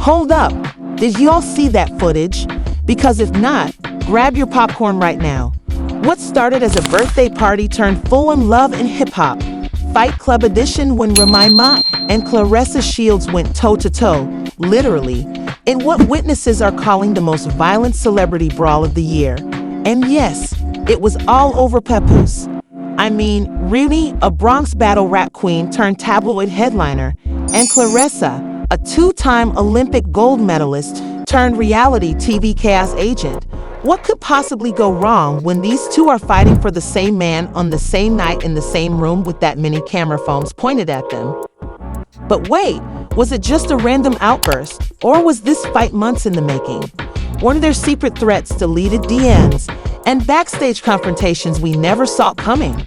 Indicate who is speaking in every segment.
Speaker 1: Hold up, did y'all see that footage? Because if not, grab your popcorn right now. What started as a birthday party turned full on love and hip-hop. Fight Club edition when Remy and Claressa Shields went toe-to-toe, literally, in what witnesses are calling the most violent celebrity brawl of the year. And yes, it was all over Papoose. I mean, Remy, a Bronx battle rap queen turned tabloid headliner, and Claressa, a two-time Olympic gold medalist turned reality TV chaos agent. What could possibly go wrong when these two are fighting for the same man on the same night in the same room with that many camera phones pointed at them? But wait, was it just a random outburst, or was this fight months in the making? Were there secret threats, deleted DMs, and backstage confrontations we never saw coming?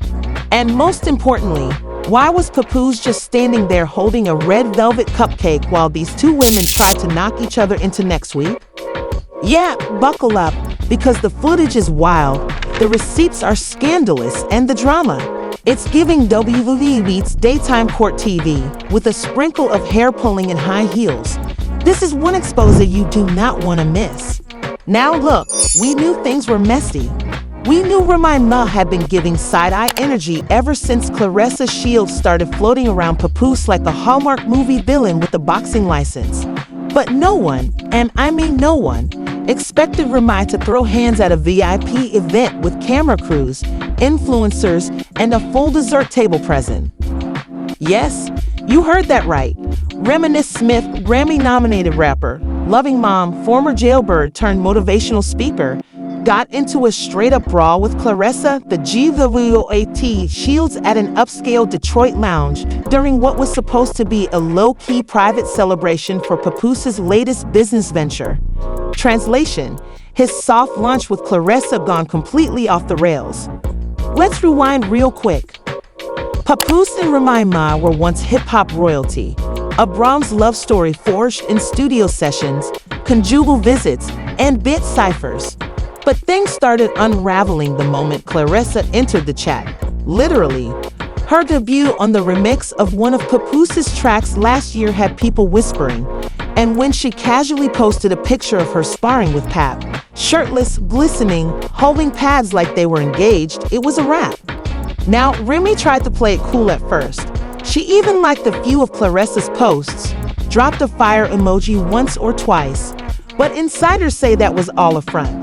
Speaker 1: And most importantly, why was Papoose just standing there holding a red velvet cupcake while these two women tried to knock each other into next week? Yeah, buckle up, because the footage is wild, the receipts are scandalous, and the drama. It's giving WWE meets daytime court TV with a sprinkle of hair pulling and high heels. This is one exposure you do not want to miss. Now look, we knew things were messy. We knew Remy had been giving side-eye energy ever since Claressa Shields started floating around Papoose like a Hallmark movie villain with a boxing license. But no one, and I mean no one, expected Remy to throw hands at a VIP event with camera crews, influencers, and a full dessert table present. Yes, you heard that right. Remy Smith, Grammy-nominated rapper, loving mom, former jailbird turned motivational speaker, got into a straight-up brawl with Claressa, the GWAT Shields at an upscale Detroit lounge during what was supposed to be a low-key private celebration for Papoose's latest business venture. Translation, his soft launch with Claressa gone completely off the rails. Let's rewind real quick. Papoose and Remy were once hip-hop royalty, a Brahms love story forged in studio sessions, conjugal visits, and bit ciphers. But things started unraveling the moment Claressa entered the chat. Literally, her debut on the remix of one of Papoose's tracks last year had people whispering, and when she casually posted a picture of her sparring with Pap, shirtless, glistening, holding pads like they were engaged, it was a wrap. Now, Remy tried to play it cool at first. She even liked a few of Claressa's posts, dropped a fire emoji once or twice, but insiders say that was all a front.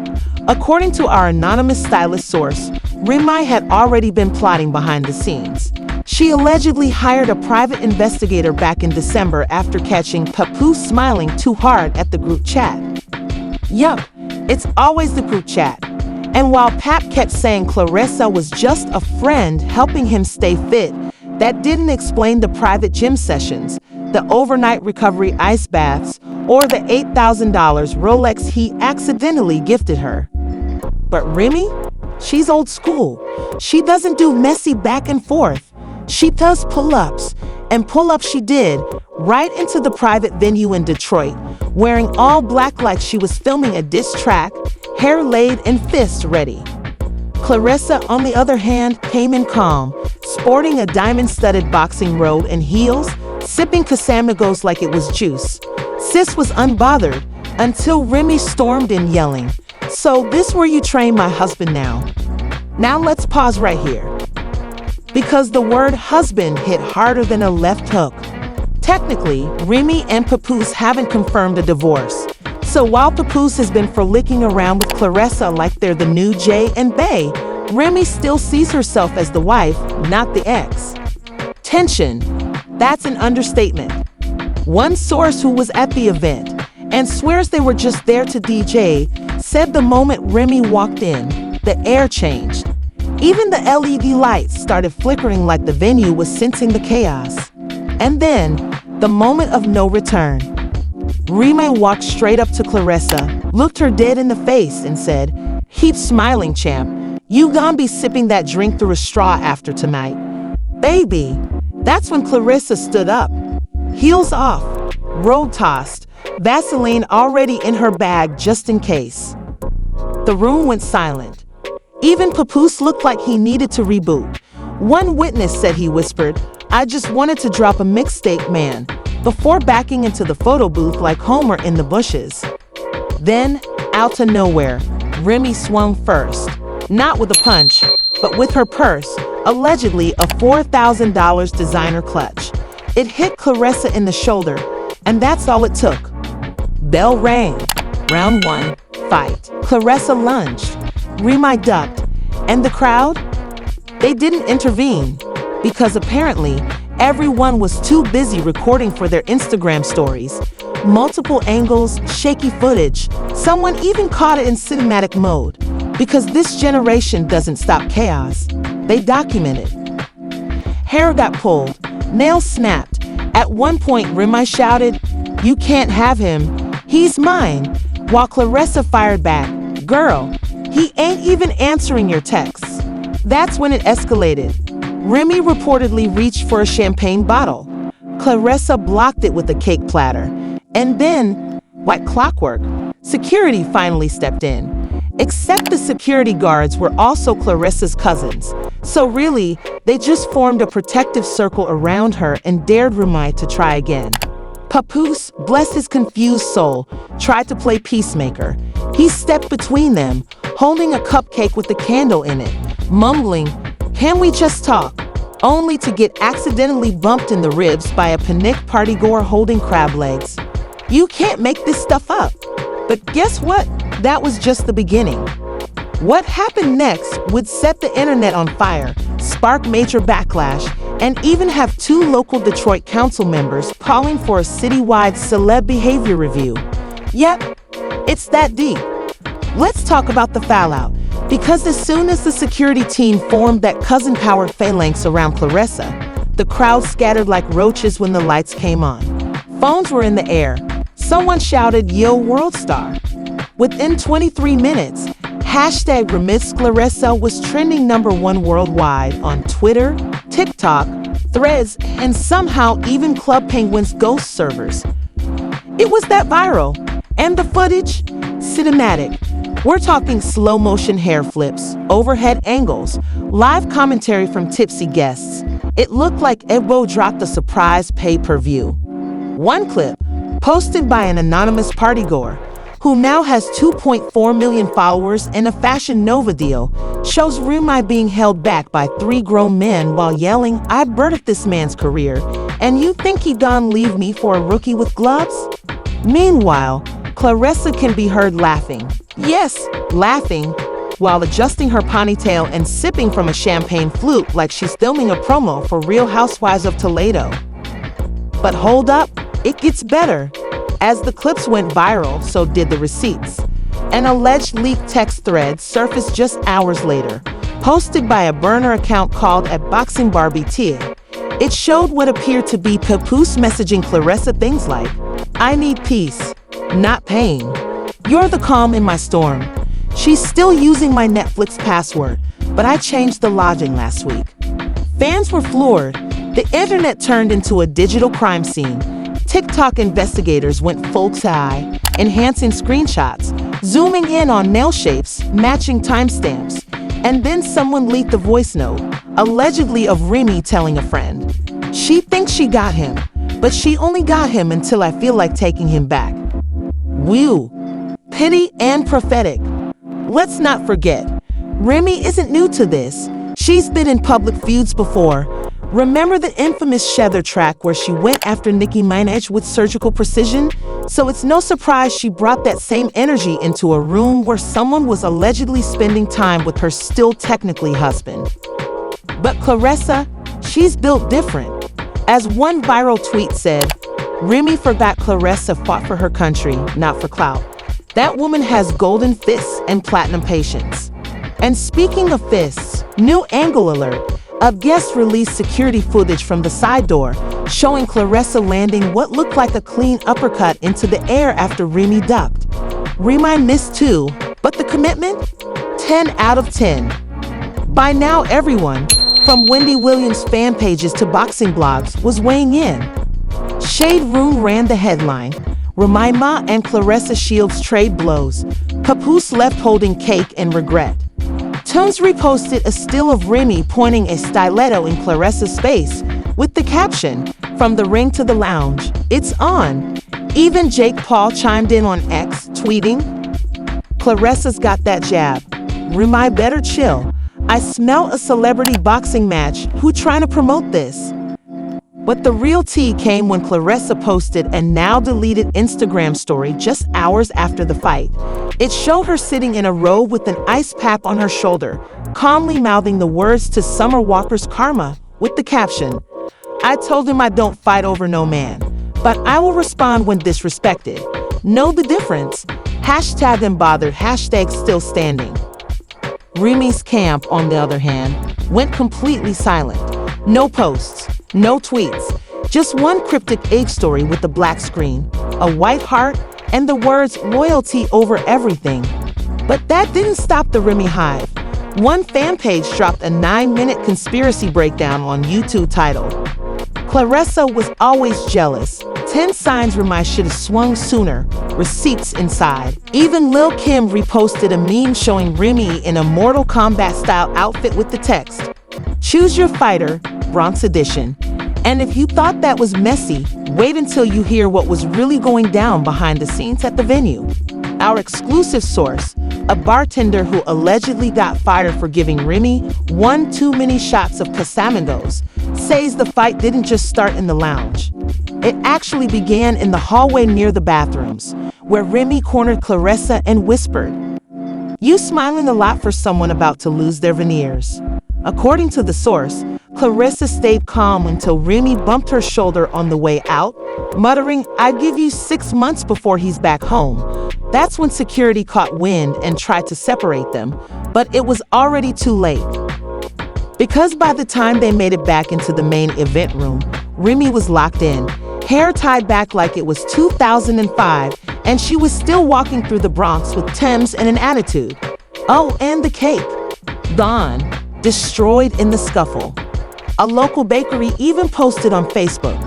Speaker 1: According to our anonymous stylist source, Remy had already been plotting behind the scenes. She allegedly hired a private investigator back in December after catching Papoose smiling too hard at the group chat. Yup, it's always the group chat. And while Pap kept saying Claressa was just a friend helping him stay fit, that didn't explain the private gym sessions, the overnight recovery ice baths, or the $8,000 Rolex he accidentally gifted her. But Remy? She's old school. She doesn't do messy back and forth. She does pull-ups, and pull-ups she did, right into the private venue in Detroit, wearing all black like she was filming a diss track, hair laid and fist ready. Claressa, on the other hand, came in calm, sporting a diamond-studded boxing robe and heels, sipping Casamigos like it was juice. Sis was unbothered until Remy stormed in yelling, "So this where you train my husband now?" Now let's pause right here, because the word husband hit harder than a left hook. Technically, Remy and Papoose haven't confirmed a divorce. So while Papoose has been frolicking around with Claressa like they're the new Jay and Bay, Remy still sees herself as the wife, not the ex. Tension. That's an understatement. One source who was at the event and swears they were just there to DJ said the moment Remy walked in, the air changed. Even the LED lights started flickering like the venue was sensing the chaos. And then, the moment of no return. Remy walked straight up to Claressa, looked her dead in the face, and said, "Keep smiling, champ. You gon' be sipping that drink through a straw after tonight." Baby, that's when Claressa stood up. Heels off, road tossed, Vaseline already in her bag just in case. The room went silent. Even Papoose looked like he needed to reboot. One witness said he whispered, "I just wanted to drop a mixtape, man." before backing into the photo booth like Homer in the bushes. Then, out of nowhere, Remy swung first, not with a punch, but with her purse, allegedly a $4,000 designer clutch. It hit Claressa in the shoulder, and that's all it took. Bell rang. Round 1, fight. Claressa lunged. Remy ducked. And the crowd? They didn't intervene, because apparently everyone was too busy recording for their Instagram stories. Multiple angles, shaky footage. Someone even caught it in cinematic mode. Because this generation doesn't stop chaos. They document it. Hair got pulled. Nails snapped. At one point, Remy shouted, "You can't have him. He's mine." While Claressa fired back, "Girl, he ain't even answering your texts." That's when it escalated. Remy reportedly reached for a champagne bottle. Claressa blocked it with a cake platter. And then, like clockwork, security finally stepped in. Except the security guards were also Claressa's cousins. So really, they just formed a protective circle around her and dared Remy to try again. Papoose, bless his confused soul, tried to play peacemaker. He stepped between them, holding a cupcake with a candle in it, mumbling, "Can we just talk?" Only to get accidentally bumped in the ribs by a panicked partygoer holding crab legs. You can't make this stuff up. But guess what? That was just the beginning. What happened next would set the internet on fire, spark major backlash, and even have 2 local Detroit council members calling for a citywide celeb behavior review. Yep, it's that deep. Let's talk about the fallout, because as soon as the security team formed that cousin power phalanx around Claressa, the crowd scattered like roaches when the lights came on. Phones were in the air. Someone shouted, "Yo, world star." Within 23 minutes, hashtag Remix Claressa was trending #1 worldwide on Twitter, TikTok, Threads, and somehow even Club Penguin's ghost servers. It was that viral. And the footage? Cinematic. We're talking slow motion hair flips, overhead angles, live commentary from tipsy guests. It looked like Ebo dropped a surprise pay-per-view. One clip, posted by an anonymous partygoer, who now has 2.4 million followers and a Fashion Nova deal, shows Remy being held back by 3 grown men while yelling, "I birthed this man's career, and you think he done leave me for a rookie with gloves?" Meanwhile, Claressa can be heard laughing. Yes, laughing, while adjusting her ponytail and sipping from a champagne flute like she's filming a promo for Real Housewives of Toledo. But hold up, it gets better. As the clips went viral, so did the receipts. An alleged leaked text thread surfaced just hours later, posted by a burner account called at Boxing Barbie Tia. It showed what appeared to be Papoose messaging Claressa things like, "I need peace, not pain. You're the calm in my storm." She's still using my Netflix password, but I changed the login last week. Fans were floored. The internet turned into a digital crime scene. TikTok investigators went full TI, enhancing screenshots, zooming in on nail shapes, matching timestamps, and then someone leaked a voice note, allegedly of Remy telling a friend. She thinks she got him, but she only got him until I feel like taking him back. Whew. Petty and prophetic. Let's not forget, Remy isn't new to this. She's been in public feuds before. Remember the infamous Shether track where she went after Nicki Minaj with surgical precision? So it's no surprise she brought that same energy into a room where someone was allegedly spending time with her still technically husband. But Claressa, she's built different. As one viral tweet said, Remy forgot Claressa fought for her country, not for clout. That woman has golden fists and platinum patience. And speaking of fists, new angle alert. A guest released security footage from the side door, showing Claressa landing what looked like a clean uppercut into the air after Remy ducked. Remy missed too, but the commitment? 10 out of 10. By now everyone, from Wendy Williams fan pages to boxing blogs, was weighing in. Shade Room ran the headline. Remy and Claressa Shields trade blows. Papoose left holding cake and regret. Tones reposted a still of Remy pointing a stiletto in Claressa's face with the caption, From the ring to the lounge, it's on. Even Jake Paul chimed in on X, tweeting, "Claressa's got that jab. Remy better chill. I smell a celebrity boxing match. Who trying to promote this?" But the real tea came when Claressa posted a now deleted Instagram story just hours after the fight. It showed her sitting in a robe with an ice pack on her shoulder, calmly mouthing the words to Summer Walker's Karma with the caption, "I told him I don't fight over no man, but I will respond when disrespected. Know the difference? Hashtag unbothered, hashtag still standing." Remy's camp, on the other hand, went completely silent. No posts, no tweets, just one cryptic age story with a black screen, a white heart, and the words "loyalty over everything." But that didn't stop the Remy hive. One fan page dropped a 9-minute conspiracy breakdown on YouTube titled, "Claressa was always jealous. 10 signs Remy should have swung sooner. Receipts inside." Even Lil Kim reposted a meme showing Remy in a Mortal Kombat-style outfit with the text, "Choose your fighter, Bronx Edition." And if you thought that was messy, wait until you hear what was really going down behind the scenes at the venue. Our exclusive source, a bartender who allegedly got fired for giving Remy one too many shots of Casamigos, says the fight didn't just start in the lounge. It actually began in the hallway near the bathrooms, where Remy cornered Claressa and whispered, "You smiling a lot for someone about to lose their veneers." According to the source, Claressa stayed calm until Remy bumped her shoulder on the way out, muttering, "I'd give you 6 months before he's back home." That's when security caught wind and tried to separate them, but it was already too late. Because by the time they made it back into the main event room, Remy was locked in, hair tied back like it was 2005, and she was still walking through the Bronx with Thames and an attitude. Oh, and the cake. Gone. Destroyed in the scuffle. A local bakery even posted on Facebook,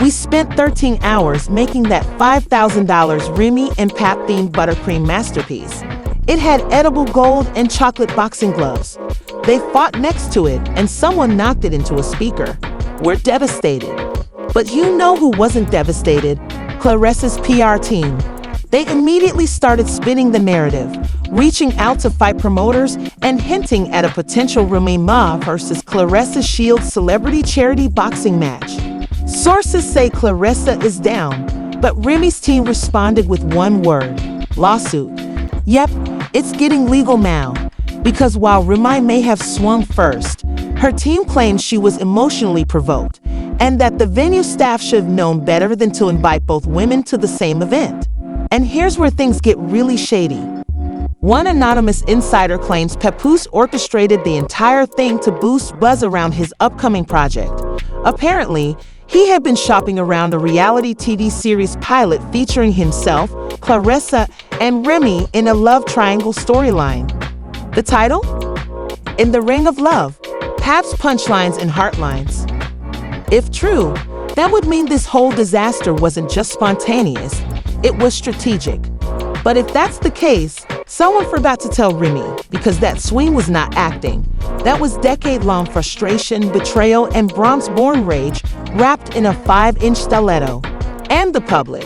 Speaker 1: "We spent 13 hours making that $5,000 Remy and Pap-themed buttercream masterpiece. It had edible gold and chocolate boxing gloves. They fought next to it and someone knocked it into a speaker. We're devastated." But you know who wasn't devastated? Claressa's PR team. They immediately started spinning the narrative, reaching out to fight promoters and hinting at a potential Remy Ma versus Claressa Shield celebrity charity boxing match. Sources say Claressa is down, but Remy's team responded with one word: lawsuit. Yep, it's getting legal now, because while Remy may have swung first, her team claims she was emotionally provoked, and that the venue staff should have known better than to invite both women to the same event. And here's where things get really shady. One anonymous insider claims Papoose orchestrated the entire thing to boost buzz around his upcoming project. Apparently, he had been shopping around a reality TV series pilot featuring himself, Claressa, and Remy in a love triangle storyline. The title? In the Ring of Love, Pap's punchlines and heartlines. If true, that would mean this whole disaster wasn't just spontaneous, it was strategic. But if that's the case, someone forgot to tell Remy, because that swing was not acting. That was decade-long frustration, betrayal, and Bronx-born rage wrapped in a 5-inch stiletto. And the public,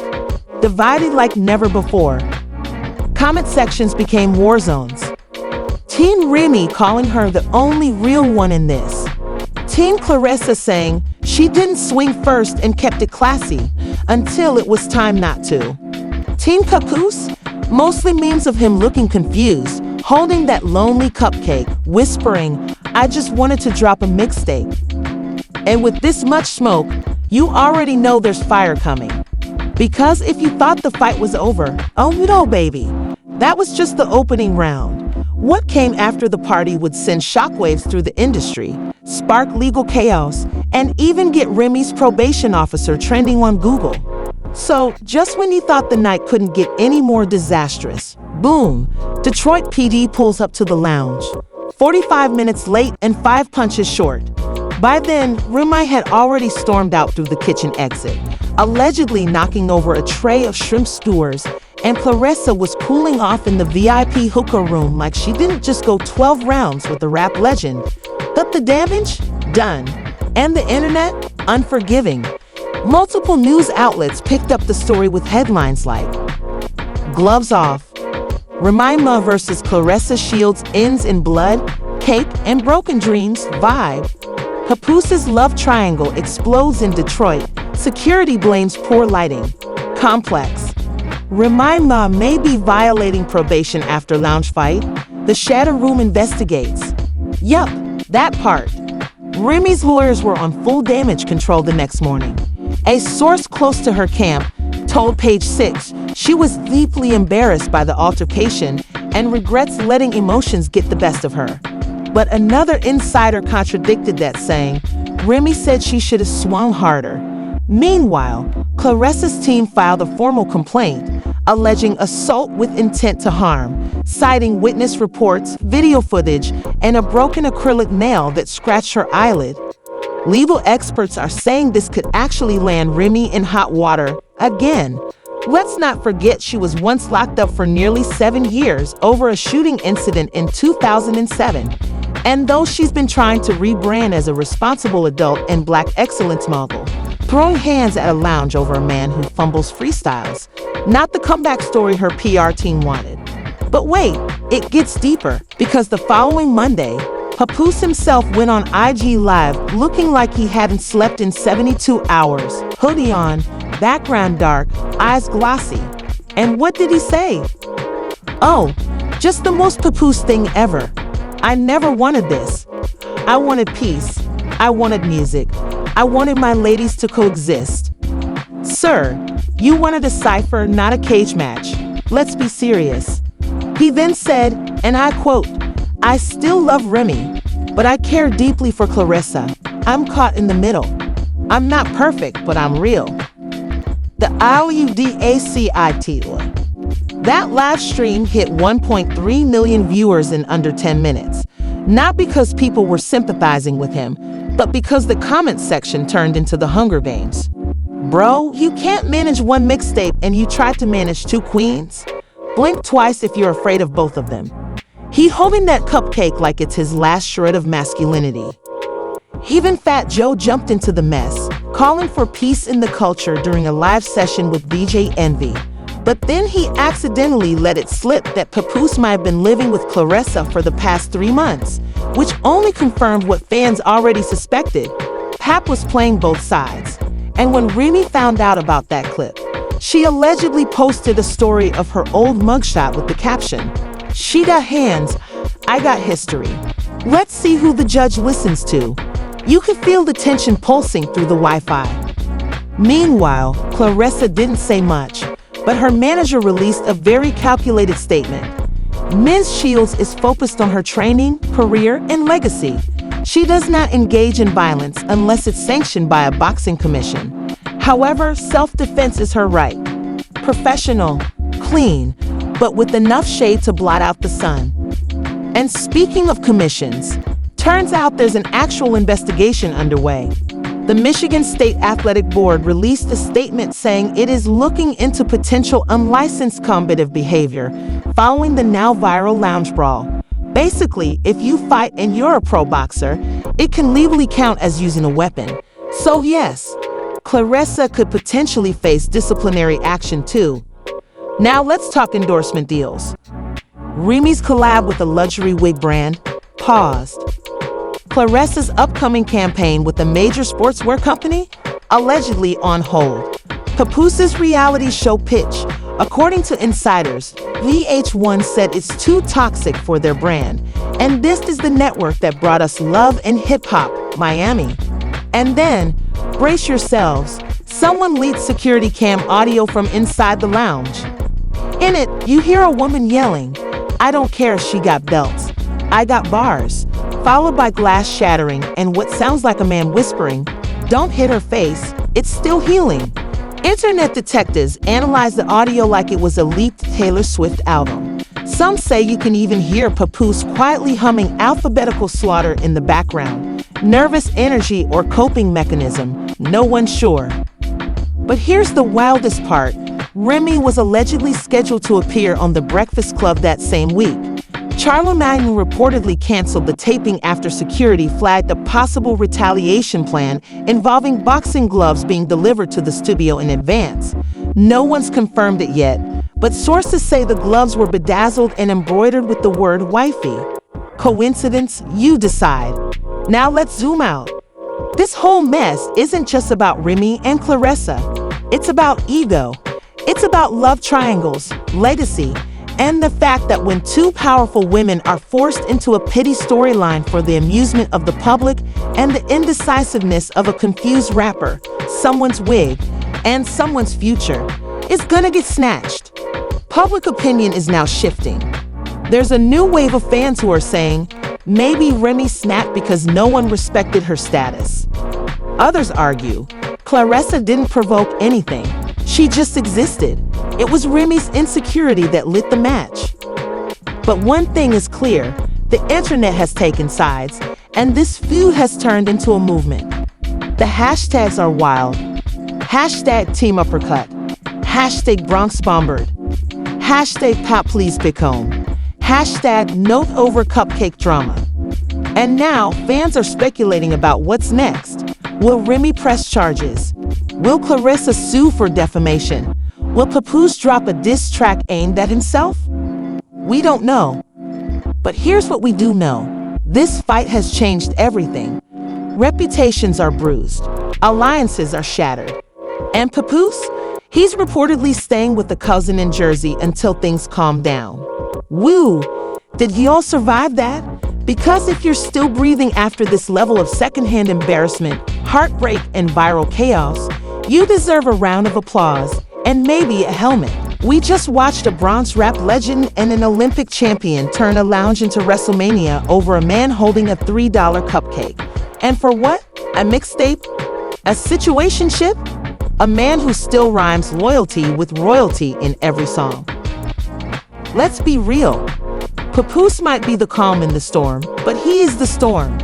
Speaker 1: divided like never before. Comment sections became war zones. Team Remy calling her the only real one in this. Team Claressa saying she didn't swing first and kept it classy until it was time not to. Team Papoose, mostly memes of him looking confused, holding that lonely cupcake, whispering, "I just wanted to drop a mixtape." And with this much smoke, you already know there's fire coming. Because if you thought the fight was over, oh no, baby, that was just the opening round. What came after the party would send shockwaves through the industry, spark legal chaos, and even get Remy's probation officer trending on Google. So, just when you thought the night couldn't get any more disastrous, boom, Detroit PD pulls up to the lounge. 45 minutes late and 5 punches short. By then, Remy had already stormed out through the kitchen exit, allegedly knocking over a tray of shrimp skewers, and Claressa was cooling off in the VIP hookah room like she didn't just go 12 rounds with the rap legend. But the damage? Done. And the internet? Unforgiving. Multiple news outlets picked up the story with headlines like, "Gloves Off, Remy versus Claressa Shields ends in blood, cake, and broken dreams vibe. Papoose's love triangle explodes in Detroit. Security blames poor lighting. Complex. Remy may be violating probation after lounge fight. The Shadow Room investigates." Yup, that part. Remy's lawyers were on full damage control the next morning. A source close to her camp told Page Six she was deeply embarrassed by the altercation and regrets letting emotions get the best of her. But another insider contradicted that, saying, Remy said she should have swung harder. Meanwhile, Claressa's team filed a formal complaint alleging assault with intent to harm, citing witness reports, video footage, and a broken acrylic nail that scratched her eyelid. Legal experts are saying this could actually land Remy in hot water again. Let's not forget she was once locked up for nearly 7 years over a shooting incident in 2007. And though she's been trying to rebrand as a responsible adult and Black excellence mogul, throwing hands at a lounge over a man who fumbles freestyles, not the comeback story her PR team wanted. But wait, it gets deeper, because the following Monday, Papoose himself went on IG Live looking like he hadn't slept in 72 hours, hoodie on, background dark, eyes glossy. And what did he say? Oh, just the most Papoose thing ever. I never wanted this. I wanted peace. I wanted music. I wanted my ladies to coexist. Sir, you wanted a cipher, not a cage match. Let's be serious. He then said, and I quote, "I still love Remy, but I care deeply for Claressa. I'm caught in the middle. I'm not perfect, but I'm real." The IUDACIT. That live stream hit 1.3 million viewers in under 10 minutes. Not because people were sympathizing with him, but because the comment section turned into the Hunger Games. Bro, you can't manage one mixtape and you tried to manage 2 queens? Blink twice if you're afraid of both of them. He holding that cupcake like it's his last shred of masculinity. Even Fat Joe jumped into the mess, calling for peace in the culture during a live session with DJ Envy. But then he accidentally let it slip that Papoose might have been living with Claressa for the past 3 months, which only confirmed what fans already suspected. Pap was playing both sides. And when Remy found out about that clip, she allegedly posted a story of her old mugshot with the caption, "She got hands, I got history. Let's see who the judge listens to." You could feel the tension pulsing through the Wi-Fi. Meanwhile, Claressa didn't say much, but her manager released a very calculated statement. Ms. Shields is focused on her training, career, and legacy. She does not engage in violence unless it's sanctioned by a boxing commission. However, self-defense is her right. Professional, clean, but with enough shade to blot out the sun. And speaking of commissions, turns out there's an actual investigation underway. The Michigan State Athletic Board released a statement saying it is looking into potential unlicensed combative behavior following the now viral lounge brawl. Basically, if you fight and you're a pro boxer, it can legally count as using a weapon. So yes, Claressa could potentially face disciplinary action too. Now let's talk endorsement deals. Remy's collab with a luxury wig brand paused. Claressa's upcoming campaign with a major sportswear company allegedly on hold. Papoose's reality show pitch, according to insiders, VH1 said it's too toxic for their brand. And this is the network that brought us Love and Hip Hop, Miami. And then, brace yourselves, someone leaked security cam audio from inside the lounge. In it, you hear a woman yelling, "I don't care if she got belts. I got bars," followed by glass shattering and what sounds like a man whispering, "Don't hit her face, it's still healing." Internet detectives analyzed the audio like it was a leaked Taylor Swift album. Some say you can even hear Papoose quietly humming alphabetical slaughter in the background. Nervous energy or coping mechanism, no one's sure. But here's the wildest part. Remy was allegedly scheduled to appear on The Breakfast Club that same week. Charlemagne reportedly canceled the taping after security flagged a possible retaliation plan involving boxing gloves being delivered to the studio in advance. No one's confirmed it yet, but sources say the gloves were bedazzled and embroidered with the word wifey. Coincidence? You decide. Now let's zoom out. This whole mess isn't just about Remy and Claressa. It's about ego. It's about love triangles, legacy, and the fact that when two powerful women are forced into a pity storyline for the amusement of the public and the indecisiveness of a confused rapper, someone's wig, and someone's future is gonna get snatched. Public opinion is now shifting. There's a new wave of fans who are saying, maybe Remy snapped because no one respected her status. Others argue, Claressa didn't provoke anything. She just existed. It was Remy's insecurity that lit the match. But one thing is clear, the internet has taken sides, and this feud has turned into a movement. The hashtags are wild. Hashtag Team Uppercut. Hashtag Bronx Bombard. Hashtag Pop Please Pick Home. Hashtag Note Over Cupcake Drama. And now, fans are speculating about what's next. Will Remy press charges? Will Claressa sue for defamation? Will Papoose drop a diss track aimed at himself? We don't know. But here's what we do know. This fight has changed everything. Reputations are bruised. Alliances are shattered. And Papoose? He's reportedly staying with a cousin in Jersey until things calm down. Woo! Did y'all survive that? Because if you're still breathing after this level of secondhand embarrassment, heartbreak, and viral chaos, you deserve a round of applause and maybe a helmet. We just watched a bronze rap legend and an Olympic champion turn a lounge into WrestleMania over a man holding a $3 cupcake. And for what? A mixtape? A situationship? A man who still rhymes loyalty with royalty in every song. Let's be real. Papoose might be the calm in the storm, but he is the storm.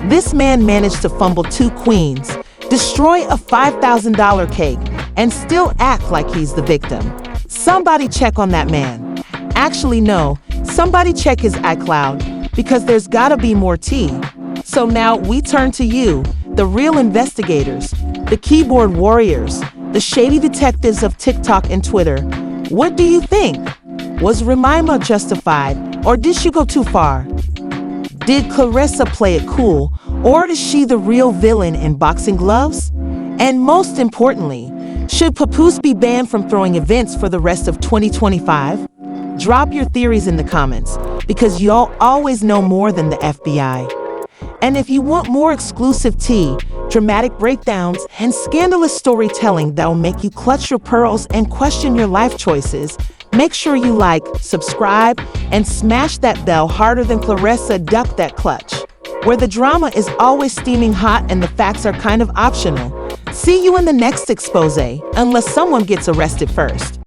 Speaker 1: This man managed to fumble two queens, destroy a $5,000 cake, and still act like he's the victim. Somebody check on that man. Actually, no, somebody check his iCloud, because there's gotta be more tea. So now we turn to you, the real investigators, the keyboard warriors, the shady detectives of TikTok and Twitter. What do you think? Was Remy justified, or did she go too far? Did Claressa play it cool, or is she the real villain in boxing gloves? And most importantly, should Papoose be banned from throwing events for the rest of 2025? Drop your theories in the comments, because y'all always know more than the FBI. And if you want more exclusive tea, dramatic breakdowns, and scandalous storytelling that will make you clutch your pearls and question your life choices, make sure you like, subscribe, and smash that bell harder than Claressa ducked that clutch, where the drama is always steaming hot and the facts are kind of optional. See you in the next expose, unless someone gets arrested first.